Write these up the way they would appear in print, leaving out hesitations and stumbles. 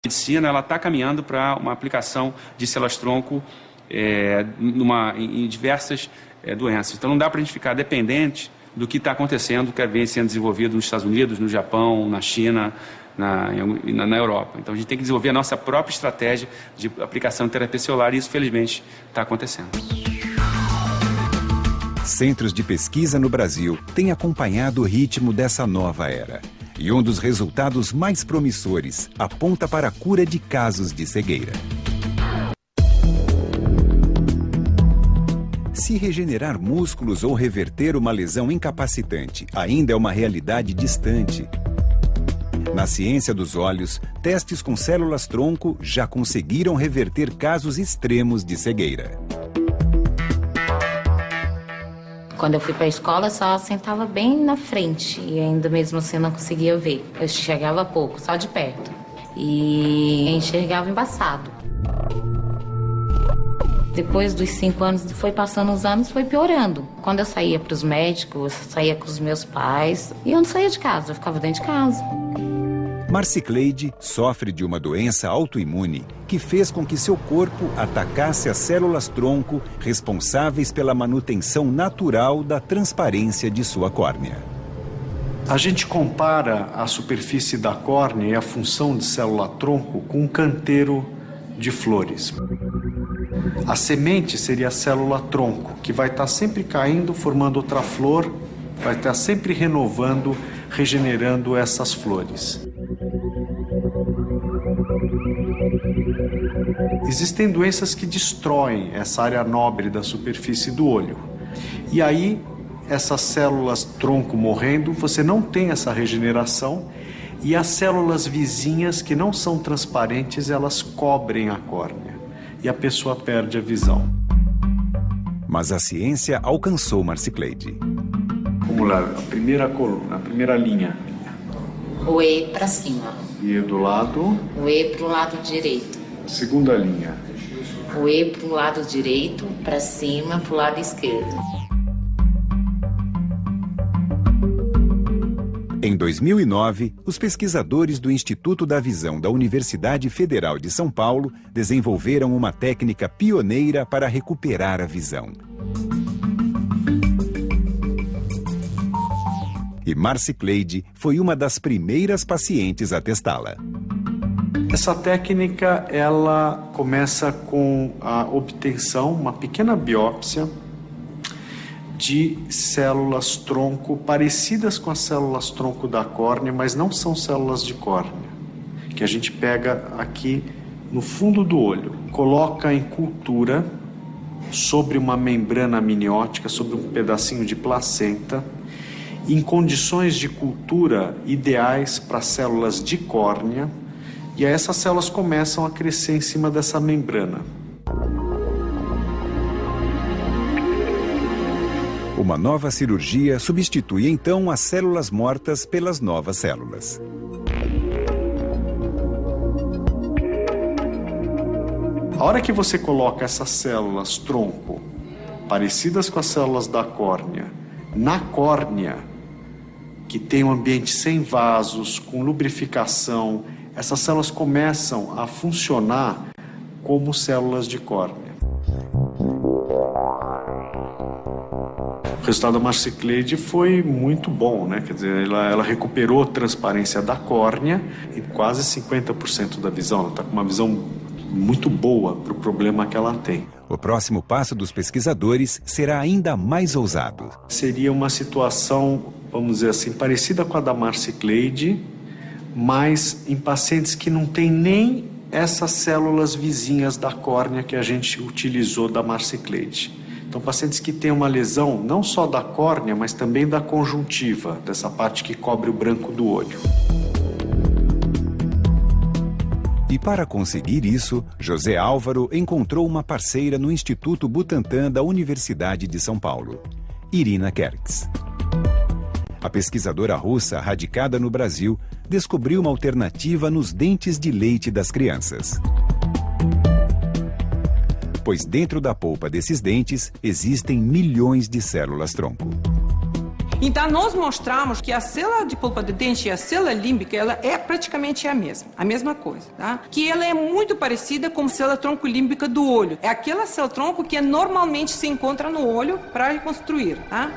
medicina ela está caminhando para uma aplicação de células-tronco em diversas doenças. Então não dá para a gente ficar dependente do que está acontecendo, que vem sendo desenvolvido nos Estados Unidos, no Japão, na China, na Europa. Então a gente tem que desenvolver a nossa própria estratégia de aplicação de terapia celular e isso, felizmente, está acontecendo. Centros de pesquisa no Brasil têm acompanhado o ritmo dessa nova era. E um dos resultados mais promissores aponta para a cura de casos de cegueira. Se regenerar músculos ou reverter uma lesão incapacitante ainda é uma realidade distante, na ciência dos olhos, testes com células-tronco já conseguiram reverter casos extremos de cegueira. Quando eu fui para a escola, só sentava bem na frente e ainda mesmo assim eu não conseguia ver. Eu enxergava pouco, só de perto. E enxergava embaçado. Depois dos 5 anos, foi passando os anos, foi piorando. Quando eu saía para os médicos, eu saía com os meus pais e eu não saía de casa, eu ficava dentro de casa. Marcicleide sofre de uma doença autoimune que fez com que seu corpo atacasse as células-tronco responsáveis pela manutenção natural da transparência de sua córnea. A gente compara a superfície da córnea e a função de célula-tronco com um canteiro de flores. A semente seria a célula-tronco, que vai estar sempre caindo, formando outra flor, vai estar sempre renovando, regenerando essas flores. Existem doenças que destroem essa área nobre da superfície do olho. E aí, essas células-tronco morrendo, você não tem essa regeneração e as células vizinhas que não são transparentes, elas cobrem a córnea e a pessoa perde a visão. Mas a ciência alcançou Marcicleide. Vamos lá, a primeira coluna, a primeira linha. O E para cima. E do lado? O E para o lado direito. Segunda linha. O E para o lado direito, para cima, para o lado esquerdo. Em 2009, os pesquisadores do Instituto da Visão da Universidade Federal de São Paulo desenvolveram uma técnica pioneira para recuperar a visão. E Marcicleide foi uma das primeiras pacientes a testá-la. Essa técnica, ela começa com a obtenção, uma pequena biópsia de células-tronco parecidas com as células-tronco da córnea, mas não são células de córnea, que a gente pega aqui no fundo do olho, coloca em cultura sobre uma membrana amniótica, sobre um pedacinho de placenta, em condições de cultura ideais para células de córnea, e aí essas células começam a crescer em cima dessa membrana. Uma nova cirurgia substitui então as células mortas pelas novas células. A hora que você coloca essas células tronco, parecidas com as células da córnea, na córnea, que tem um ambiente sem vasos, com lubrificação, essas células começam a funcionar como células de córnea. O resultado da Marcicleide foi muito bom, né? Quer dizer, ela recuperou a transparência da córnea e quase 50% da visão. Ela está com uma visão muito boa para o problema que ela tem. O próximo passo dos pesquisadores será ainda mais ousado. Seria uma situação, vamos dizer assim, parecida com a da Marcicleide, mas em pacientes que não têm nem essas células vizinhas da córnea que a gente utilizou da Marcicleide. Então, pacientes que têm uma lesão não só da córnea, mas também da conjuntiva, dessa parte que cobre o branco do olho. E para conseguir isso, José Álvaro encontrou uma parceira no Instituto Butantan da Universidade de São Paulo, Irina Kerkes. A pesquisadora russa, radicada no Brasil, descobriu uma alternativa nos dentes de leite das crianças. Pois dentro da polpa desses dentes existem milhões de células-tronco. Então, nós mostramos que a célula de polpa de dente e a célula límbica, ela é praticamente a mesma coisa, tá? Que ela é muito parecida com a célula tronco-límbica do olho. É aquela célula-tronco que normalmente se encontra no olho para reconstruir, tá?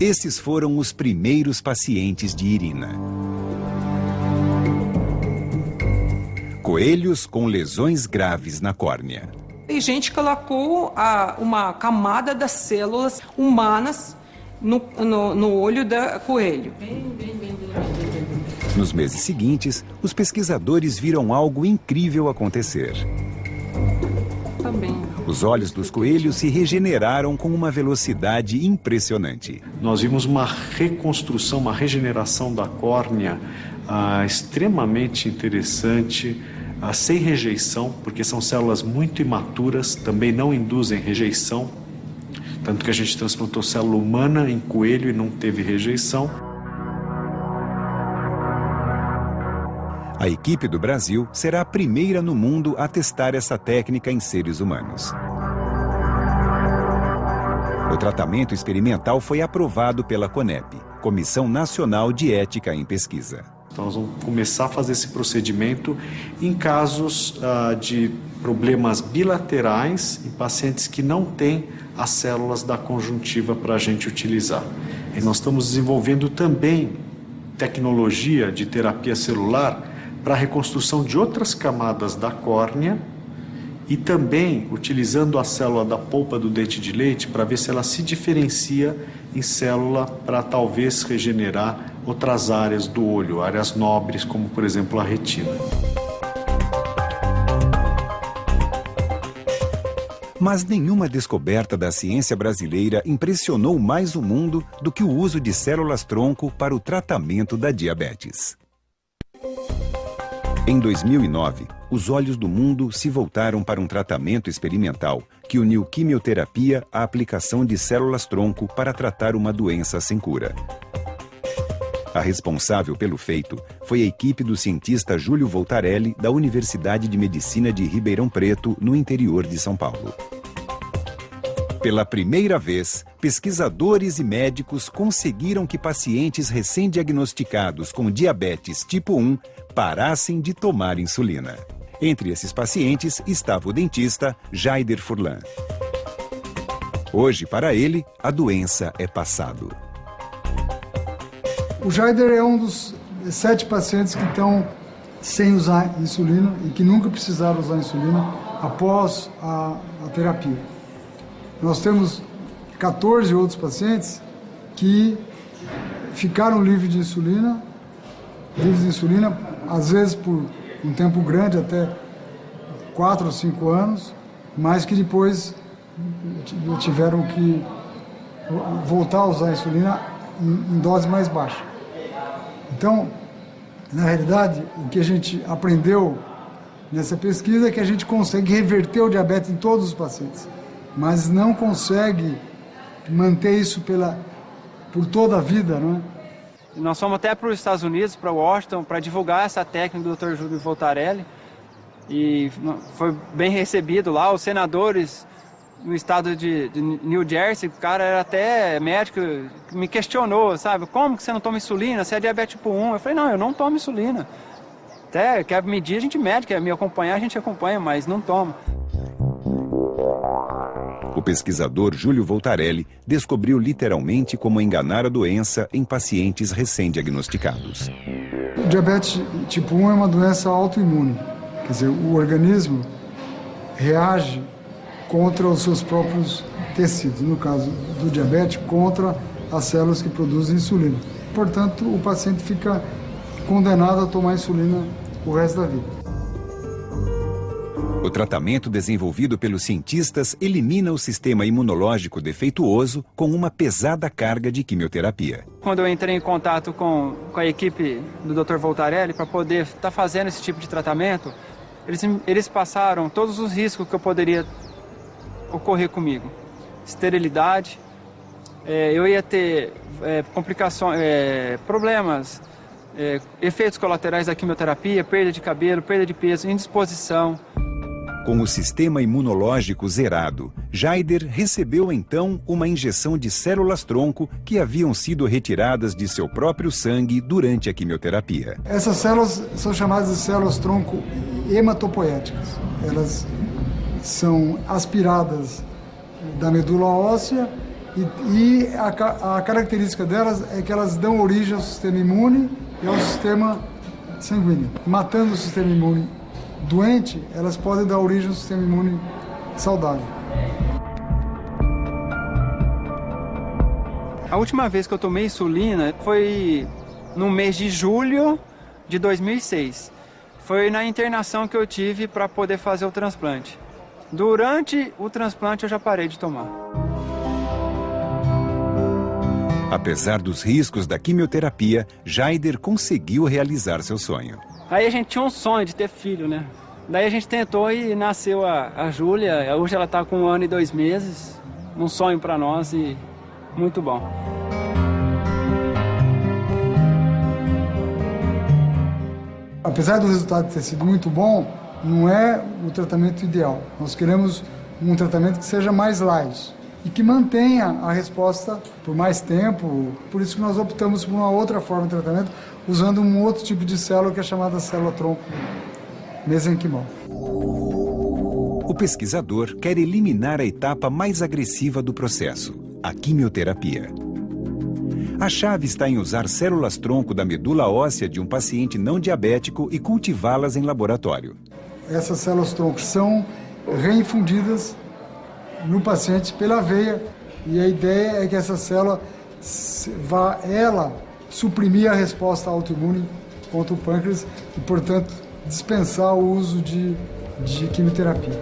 Esses foram os primeiros pacientes de Irina. Coelhos com lesões graves na córnea. E a gente colocou uma camada das células humanas no olho do coelho. Nos meses seguintes, os pesquisadores viram algo incrível acontecer. Também. Os olhos dos coelhos se regeneraram com uma velocidade impressionante. Nós vimos uma reconstrução, uma regeneração da córnea extremamente interessante, sem rejeição, porque são células muito imaturas, também não induzem rejeição. Tanto que a gente transplantou célula humana em coelho e não teve rejeição. A equipe do Brasil será a primeira no mundo a testar essa técnica em seres humanos. O tratamento experimental foi aprovado pela CONEP, Comissão Nacional de Ética em Pesquisa. Então, nós vamos começar a fazer esse procedimento em casos de problemas bilaterais em pacientes que não têm as células da conjuntiva para a gente utilizar. E nós estamos desenvolvendo também tecnologia de terapia celular para a reconstrução de outras camadas da córnea e também utilizando a célula da polpa do dente de leite para ver se ela se diferencia em célula para talvez regenerar outras áreas do olho, áreas nobres, como por exemplo a retina. Mas nenhuma descoberta da ciência brasileira impressionou mais o mundo do que o uso de células-tronco para o tratamento da diabetes. Em 2009, os olhos do mundo se voltaram para um tratamento experimental que uniu quimioterapia à aplicação de células-tronco para tratar uma doença sem cura. A responsável pelo feito foi a equipe do cientista Júlio Voltarelli, da Universidade de Medicina de Ribeirão Preto, no interior de São Paulo. Pela primeira vez, pesquisadores e médicos conseguiram que pacientes recém-diagnosticados com diabetes tipo 1 parassem de tomar insulina. Entre esses pacientes estava o dentista Jaider Furlan. Hoje, para ele, a doença é passado. O Jaider é um dos 7 pacientes que estão sem usar insulina e que nunca precisaram usar insulina após a terapia. Nós temos 14 outros pacientes que ficaram livres de insulina, às vezes por um tempo grande, até 4 ou 5 anos, mas que depois tiveram que voltar a usar a insulina em dose mais baixa. Então, na realidade, o que a gente aprendeu nessa pesquisa é que a gente consegue reverter o diabetes em todos os pacientes, mas não consegue manter isso por toda a vida, não é? Nós fomos até para os Estados Unidos, para Washington, para divulgar essa técnica do Dr. Júlio Voltarelli, e foi bem recebido lá. Os senadores no estado de New Jersey, o cara era até médico, me questionou, sabe? Como que você não toma insulina? Você é diabetes tipo 1? Eu falei, não, eu não tomo insulina. Até quer medir, a gente mede, quer me acompanhar, a gente acompanha, mas não toma. O pesquisador Júlio Voltarelli descobriu literalmente como enganar a doença em pacientes recém-diagnosticados. O diabetes tipo 1 é uma doença autoimune. Quer dizer, o organismo reage contra os seus próprios tecidos. No caso do diabetes, contra as células que produzem insulina. Portanto, o paciente fica condenado a tomar insulina o resto da vida. O tratamento desenvolvido pelos cientistas elimina o sistema imunológico defeituoso com uma pesada carga de quimioterapia. Quando eu entrei em contato com a equipe do Dr. Voltarelli para poder estar fazendo esse tipo de tratamento, eles passaram todos os riscos que eu poderia ocorrer comigo. Esterilidade, eu ia ter complicações, problemas, efeitos colaterais da quimioterapia, perda de cabelo, perda de peso, indisposição. Com o sistema imunológico zerado, Jaider recebeu então uma injeção de células-tronco que haviam sido retiradas de seu próprio sangue durante a quimioterapia. Essas células são chamadas de células-tronco hematopoéticas. Elas são aspiradas da medula óssea e a característica delas é que elas dão origem ao sistema imune e ao sistema sanguíneo. Matando o sistema imune doente, elas podem dar origem ao sistema imune saudável. A última vez que eu tomei insulina foi no mês de julho de 2006. Foi na internação que eu tive para poder fazer o transplante. Durante o transplante eu já parei de tomar. Apesar dos riscos da quimioterapia, Jaider conseguiu realizar seu sonho. Aí a gente tinha um sonho de ter filho, né? Daí a gente tentou e nasceu a Júlia. Hoje ela está com 1 ano e 2 meses. Um sonho para nós e muito bom. Apesar do resultado ter sido muito bom, não é o tratamento ideal. Nós queremos um tratamento que seja mais light e que mantenha a resposta por mais tempo. Por isso que nós optamos por uma outra forma de tratamento, usando um outro tipo de célula que é chamada célula-tronco mesenquimal. O pesquisador quer eliminar a etapa mais agressiva do processo, a quimioterapia. A chave está em usar células-tronco da medula óssea de um paciente não diabético e cultivá-las em laboratório. Essas células-tronco são reinfundidas no paciente pela veia e a ideia é que essa célula vá, suprimir a resposta autoimune contra o pâncreas e, portanto, dispensar o uso de quimioterapia.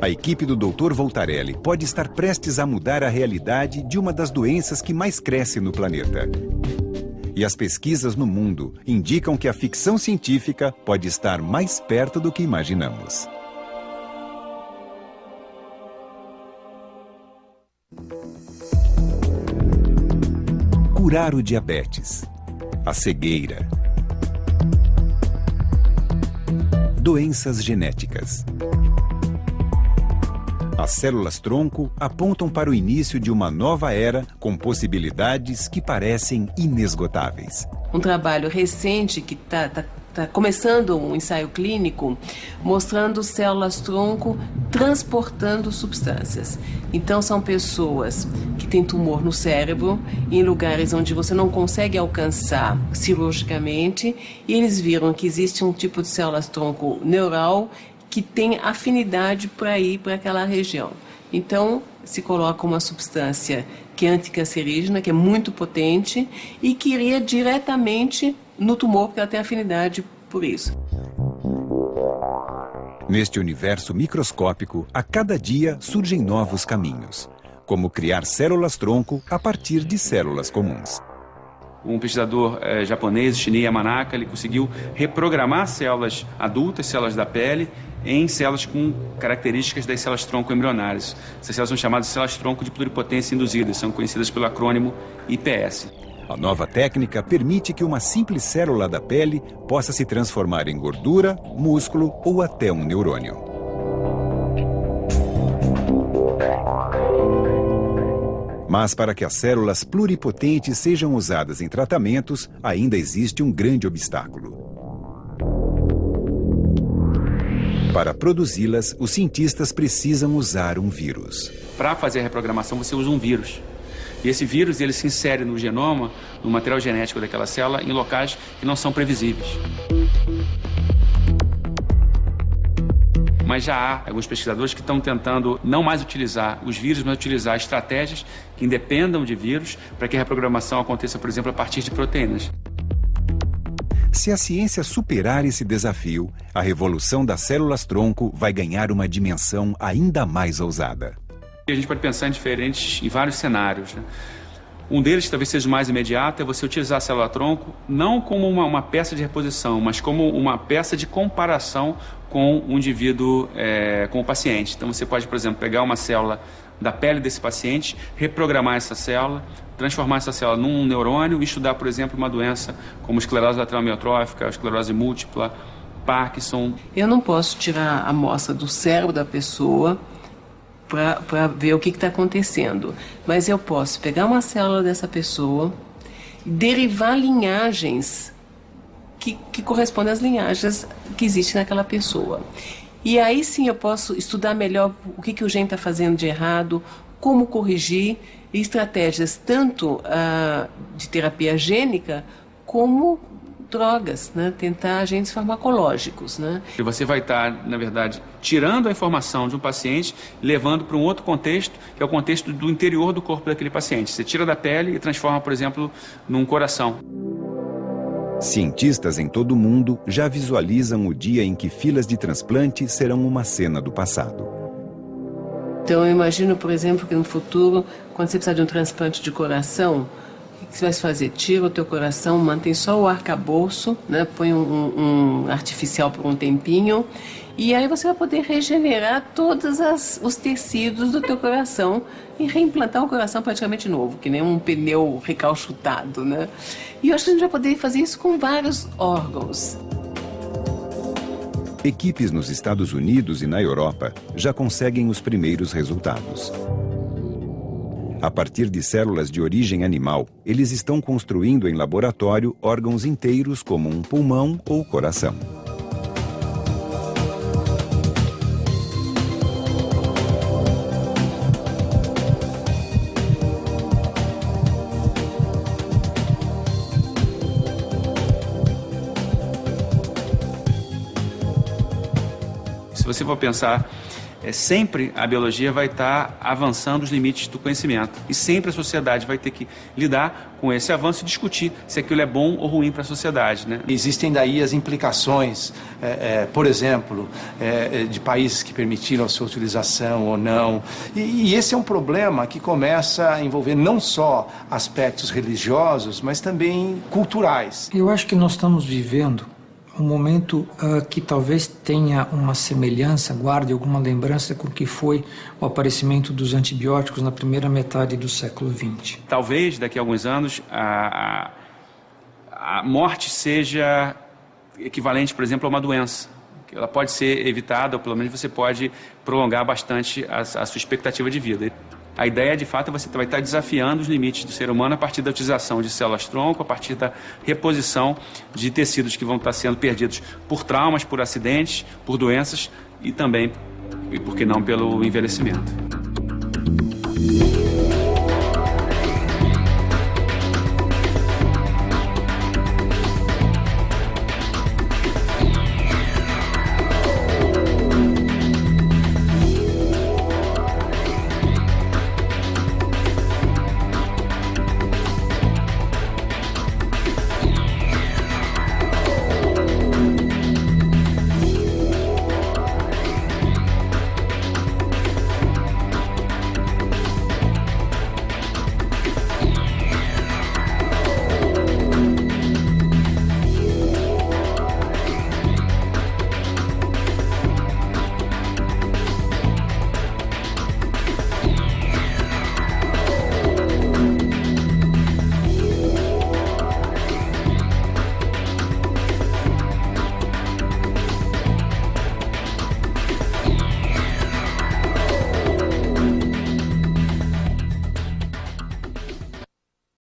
A equipe do Dr. Voltarelli pode estar prestes a mudar a realidade de uma das doenças que mais cresce no planeta. E as pesquisas no mundo indicam que a ficção científica pode estar mais perto do que imaginamos. Curar o diabetes, a cegueira, doenças genéticas. As células-tronco apontam para o início de uma nova era com possibilidades que parecem inesgotáveis. Um trabalho recente que está começando um ensaio clínico mostrando células-tronco transportando substâncias. Então são pessoas que têm tumor no cérebro, em lugares onde você não consegue alcançar cirurgicamente, e eles viram que existe um tipo de células-tronco neural que tem afinidade para ir para aquela região. Então, se coloca uma substância que é anticancerígena, que é muito potente e que iria diretamente no tumor, porque ela tem afinidade por isso. Neste universo microscópico, a cada dia surgem novos caminhos, como criar células-tronco a partir de células comuns. Um pesquisador japonês, Shinya Yamanaka, ele conseguiu reprogramar células adultas, células da pele, em células com características das células-tronco embrionárias. Essas células são chamadas células-tronco de pluripotência induzidas, são conhecidas pelo acrônimo IPS. A nova técnica permite que uma simples célula da pele possa se transformar em gordura, músculo ou até um neurônio. Mas para que as células pluripotentes sejam usadas em tratamentos, ainda existe um grande obstáculo. Para produzi-las, os cientistas precisam usar um vírus. Para fazer a reprogramação, você usa um vírus. E esse vírus ele se insere no genoma, no material genético daquela célula, em locais que não são previsíveis. Mas já há alguns pesquisadores que estão tentando não mais utilizar os vírus, mas utilizar estratégias que independam de vírus para que a reprogramação aconteça, por exemplo, a partir de proteínas. Se a ciência superar esse desafio, a revolução das células-tronco vai ganhar uma dimensão ainda mais ousada. A gente pode pensar em vários cenários, né? Um deles, que talvez seja o mais imediato, é você utilizar a célula-tronco não como uma peça de reposição, mas como uma peça de comparação com o indivíduo, com o paciente. Então você pode, por exemplo, pegar uma célula da pele desse paciente, reprogramar essa célula, transformar essa célula num neurônio e estudar, por exemplo, uma doença como esclerose lateral amiotrófica, esclerose múltipla Parkinson. Eu não posso tirar a amostra do cérebro da pessoa para ver o que está acontecendo, mas eu posso pegar uma célula dessa pessoa e derivar linhagens que correspondem às linhagens que existem naquela pessoa. E aí sim eu posso estudar melhor o que o gene está fazendo de errado, como corrigir, estratégias tanto de terapia gênica como drogas, né? Tentar agentes farmacológicos, né? E você vai estar, na verdade, tirando a informação de um paciente, levando para um outro contexto, que é o contexto do interior do corpo daquele paciente. Você tira da pele e transforma, por exemplo, num coração. Cientistas em todo o mundo já visualizam o dia em que filas de transplante serão uma cena do passado. Então eu imagino, por exemplo, que no futuro, quando você precisar de um transplante de coração, o que você vai fazer? Tira o teu coração, mantém só o arcabouço, né? Põe um artificial por um tempinho, e aí você vai poder regenerar todos os tecidos do teu coração e reimplantar um coração praticamente novo, que nem um pneu recalchutado, né? E eu acho que a gente vai poder fazer isso com vários órgãos. Equipes nos Estados Unidos e na Europa já conseguem os primeiros resultados. A partir de células de origem animal, eles estão construindo em laboratório órgãos inteiros como um pulmão ou coração. Se você for pensar, sempre a biologia vai estar avançando os limites do conhecimento. E sempre a sociedade vai ter que lidar com esse avanço e discutir se aquilo é bom ou ruim para a sociedade, né? Existem daí as implicações, por exemplo, de países que permitiram a sua utilização ou não. E esse é um problema que começa a envolver não só aspectos religiosos, mas também culturais. Eu acho que nós estamos vivendo um momento que talvez tenha uma semelhança, guarde alguma lembrança com o que foi o aparecimento dos antibióticos na primeira metade do século XX. Talvez, daqui a alguns anos, a morte seja equivalente, por exemplo, a uma doença. Ela pode ser evitada, ou pelo menos você pode prolongar bastante a sua expectativa de vida. A ideia, de fato, é você vai estar desafiando os limites do ser humano a partir da utilização de células-tronco, a partir da reposição de tecidos que vão estar sendo perdidos por traumas, por acidentes, por doenças e também, e por que não, pelo envelhecimento.